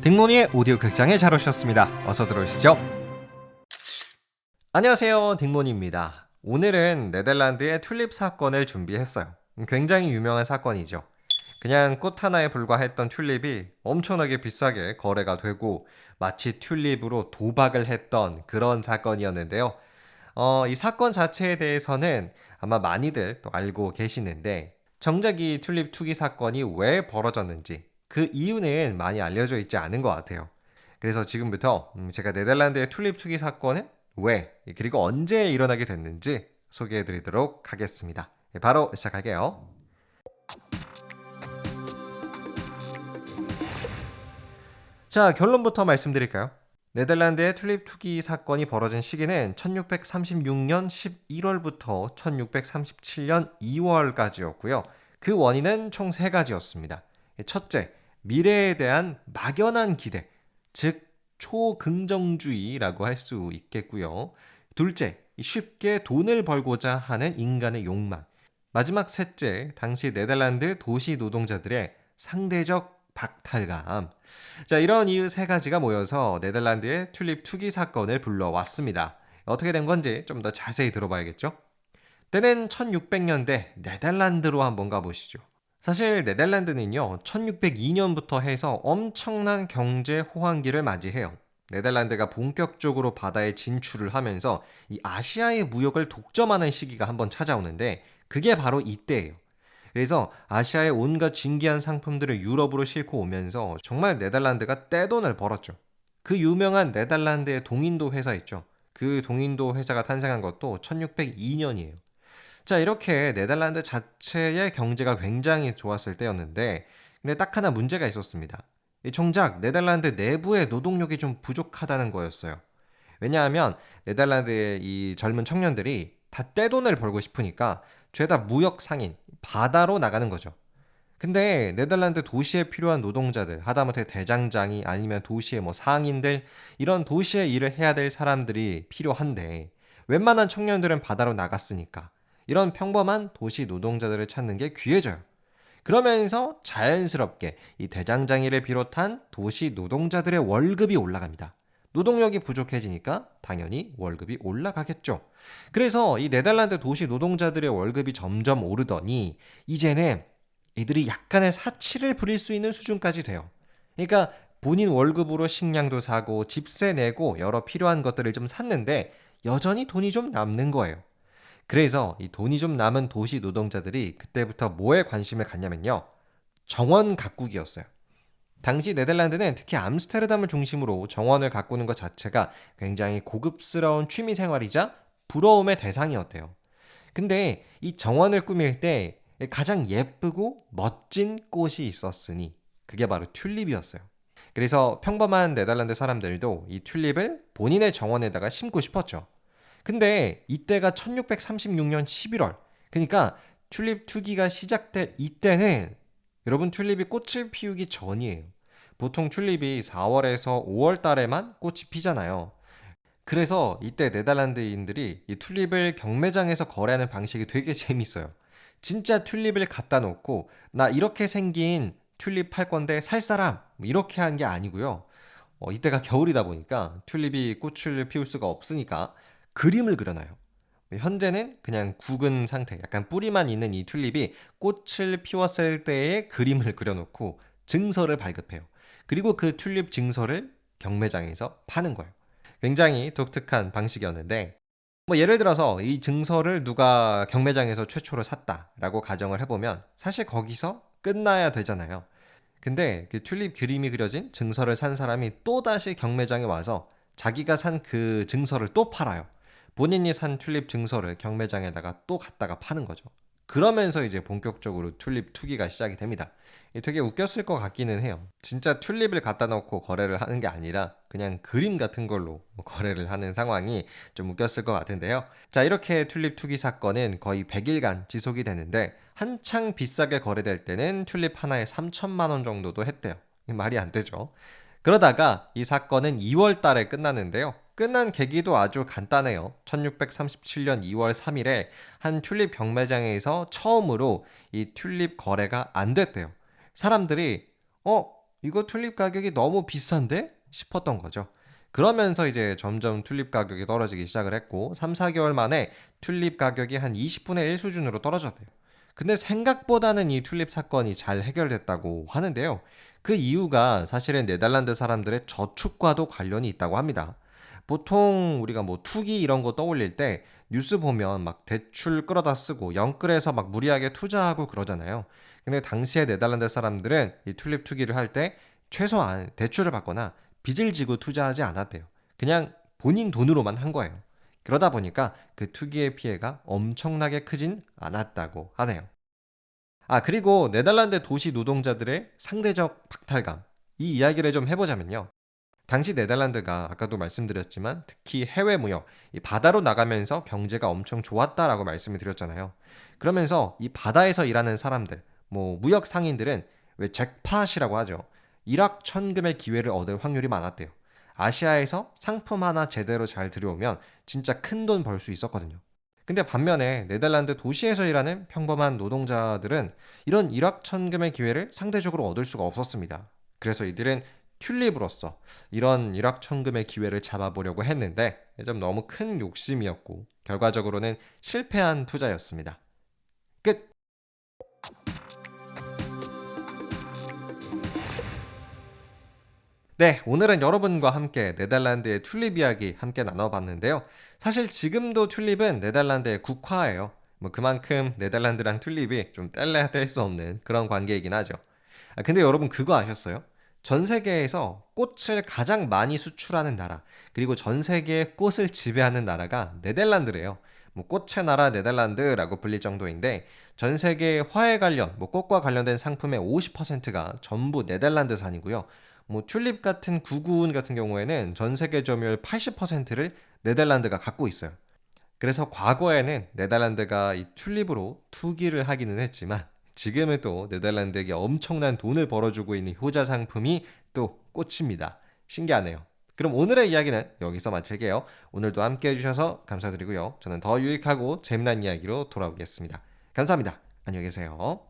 딩모니의 오디오 극장에 잘 오셨습니다. 어서 들어오시죠. 안녕하세요, 딩모니입니다. 오늘은 네덜란드의 튤립 사건을 준비했어요. 굉장히 유명한 사건이죠. 그냥 꽃 하나에 불과했던 튤립이 엄청나게 비싸게 거래가 되고 마치 튤립으로 도박을 했던 그런 사건이었는데요. 이 사건 자체에 대해서는 아마 많이들 또 알고 계시는데 정작 이 튤립 투기 사건이 왜 벌어졌는지 그 이유는 많이 알려져 있지 않은 것 같아요. 그래서 지금부터 제가 네덜란드의 튤립 투기 사건은 왜 그리고 언제 일어나게 됐는지 소개해 드리도록 하겠습니다. 바로 시작할게요. 자, 결론부터 말씀드릴까요? 네덜란드의 튤립 투기 사건이 벌어진 시기는 1636년 11월부터 1637년 2월까지였고요. 그 원인은 총 3가지였습니다. 첫째, 미래에 대한 막연한 기대, 즉 초긍정주의라고 할 수 있겠고요. 둘째, 쉽게 돈을 벌고자 하는 인간의 욕망. 마지막 셋째, 당시 네덜란드 도시 노동자들의 상대적 박탈감. 자, 이런 이유 3가지가 모여서 네덜란드의 튤립 투기 사건을 불러왔습니다. 어떻게 된 건지 좀 더 자세히 들어봐야겠죠? 때는 1600년대 네덜란드로 한번 가보시죠. 사실 네덜란드는요, 1602년부터 해서 엄청난 경제 호황기를 맞이해요. 네덜란드가 본격적으로 바다에 진출을 하면서 이 아시아의 무역을 독점하는 시기가 한번 찾아오는데 그게 바로 이때예요. 그래서 아시아의 온갖 진기한 상품들을 유럽으로 싣고 오면서 정말 네덜란드가 떼돈을 벌었죠. 그 유명한 네덜란드의 동인도 회사 있죠. 그 동인도 회사가 탄생한 것도 1602년이에요. 자, 이렇게 네덜란드 자체의 경제가 굉장히 좋았을 때였는데, 근데 딱 하나 문제가 있었습니다. 정작 네덜란드 내부의 노동력이 좀 부족하다는 거였어요. 왜냐하면 네덜란드의 이 젊은 청년들이 다 떼돈을 벌고 싶으니까 죄다 무역 상인, 바다로 나가는 거죠. 근데 네덜란드 도시에 필요한 노동자들, 하다못해 대장장이 아니면 도시의 뭐 상인들, 이런 도시의 일을 해야 될 사람들이 필요한데 웬만한 청년들은 바다로 나갔으니까 이런 평범한 도시 노동자들을 찾는 게 귀해져요. 그러면서 자연스럽게 이 대장장이를 비롯한 도시 노동자들의 월급이 올라갑니다. 노동력이 부족해지니까 당연히 월급이 올라가겠죠. 그래서 이 네덜란드 도시 노동자들의 월급이 점점 오르더니 이제는 이들이 약간의 사치를 부릴 수 있는 수준까지 돼요. 그러니까 본인 월급으로 식량도 사고 집세 내고 여러 필요한 것들을 좀 샀는데 여전히 돈이 좀 남는 거예요. 그래서 이 돈이 좀 남은 도시 노동자들이 그때부터 뭐에 관심을 갖냐면요. 정원 가꾸기였어요. 당시 네덜란드는 특히 암스테르담을 중심으로 정원을 가꾸는 것 자체가 굉장히 고급스러운 취미 생활이자 부러움의 대상이었대요. 근데 이 정원을 꾸밀 때 가장 예쁘고 멋진 꽃이 있었으니 그게 바로 튤립이었어요. 그래서 평범한 네덜란드 사람들도 이 튤립을 본인의 정원에다가 심고 싶었죠. 근데 이때가 1636년 11월. 그러니까 튤립 투기가 시작될 이때는 여러분 튤립이 꽃을 피우기 전이에요. 보통 튤립이 4월에서 5월 달에만 꽃이 피잖아요. 그래서 이때 네덜란드인들이 이 튤립을 경매장에서 거래하는 방식이 되게 재밌어요. 진짜 튤립을 갖다 놓고 나 이렇게 생긴 튤립 팔 건데 살 사람 이렇게 한 게 아니고요. 이때가 겨울이다 보니까 튤립이 꽃을 피울 수가 없으니까 그림을 그려놔요. 현재는 그냥 국은 상태, 약간 뿌리만 있는 이 튤립이 꽃을 피웠을 때의 그림을 그려놓고 증서를 발급해요. 그리고 그 튤립 증서를 경매장에서 파는 거예요. 굉장히 독특한 방식이었는데, 뭐 예를 들어서 이 증서를 누가 경매장에서 최초로 샀다라고 가정을 해보면 사실 거기서 끝나야 되잖아요. 근데 그 튤립 그림이 그려진 증서를 산 사람이 또다시 경매장에 와서 자기가 산 그 증서를 또 팔아요. 본인이 산 튤립 증서를 경매장에다가 또 갖다가 파는 거죠. 그러면서 이제 본격적으로 튤립 투기가 시작이 됩니다. 되게 웃겼을 것 같기는 해요. 진짜 튤립을 갖다 놓고 거래를 하는 게 아니라 그냥 그림 같은 걸로 거래를 하는 상황이 좀 웃겼을 것 같은데요. 자, 이렇게 튤립 투기 사건은 거의 100일간 지속이 되는데 한창 비싸게 거래될 때는 튤립 하나에 3천만 원 정도도 했대요. 말이 안 되죠. 그러다가 이 사건은 2월 달에 끝났는데요. 끝난 계기도 아주 간단해요. 1637년 2월 3일에 한 튤립 경매장에서 처음으로 이 튤립 거래가 안 됐대요. 사람들이 이거 튤립 가격이 너무 비싼데? 싶었던 거죠. 그러면서 이제 점점 튤립 가격이 떨어지기 시작을 했고 3, 4개월 만에 튤립 가격이 한 20분의 1 수준으로 떨어졌대요. 근데 생각보다는 이 튤립 사건이 잘 해결됐다고 하는데요. 그 이유가 사실은 네덜란드 사람들의 저축과도 관련이 있다고 합니다. 보통 우리가 뭐 투기 이런 거 떠올릴 때 뉴스 보면 막 대출 끌어다 쓰고 영끌해서 막 무리하게 투자하고 그러잖아요. 근데 당시에 네덜란드 사람들은 이 튤립 투기를 할 때 최소한 대출을 받거나 빚을 지고 투자하지 않았대요. 그냥 본인 돈으로만 한 거예요. 그러다 보니까 그 투기의 피해가 엄청나게 크진 않았다고 하네요. 아, 그리고 네덜란드 도시 노동자들의 상대적 박탈감. 이 이야기를 좀 해보자면요. 당시 네덜란드가 아까도 말씀드렸지만 특히 해외 무역, 이 바다로 나가면서 경제가 엄청 좋았다라고 말씀을 드렸잖아요. 그러면서 이 바다에서 일하는 사람들, 뭐 무역 상인들은 왜 잭팟이라고 하죠. 일확천금의 기회를 얻을 확률이 많았대요. 아시아에서 상품 하나 제대로 잘 들여오면 진짜 큰 돈 벌 수 있었거든요. 근데 반면에 네덜란드 도시에서 일하는 평범한 노동자들은 이런 일확천금의 기회를 상대적으로 얻을 수가 없었습니다. 그래서 이들은 튤립으로서 이런 일확천금의 기회를 잡아보려고 했는데 좀 너무 큰 욕심이었고 결과적으로는 실패한 투자였습니다. 끝! 네, 오늘은 여러분과 함께 네덜란드의 튤립 이야기 함께 나눠봤는데요. 사실 지금도 튤립은 네덜란드의 국화예요. 뭐 그만큼 네덜란드랑 튤립이 좀 뗄래야 뗄 수 없는 그런 관계이긴 하죠. 아, 근데 여러분 그거 아셨어요? 전 세계에서 꽃을 가장 많이 수출하는 나라, 그리고 전 세계의 꽃을 지배하는 나라가 네덜란드래요. 뭐 꽃의 나라 네덜란드라고 불릴 정도인데 전 세계 화에 관련, 뭐 꽃과 관련된 상품의 50%가 전부 네덜란드산이고요. 뭐 튤립 같은 구구운 같은 경우에는 전 세계 점유율 80%를 네덜란드가 갖고 있어요. 그래서 과거에는 네덜란드가 이 튤립으로 투기를 하기는 했지만 지금은 또 네덜란드에게 엄청난 돈을 벌어주고 있는 효자 상품이 또 꽃입니다. 신기하네요. 그럼 오늘의 이야기는 여기서 마칠게요. 오늘도 함께 해주셔서 감사드리고요. 저는 더 유익하고 재미난 이야기로 돌아오겠습니다. 감사합니다. 안녕히 계세요.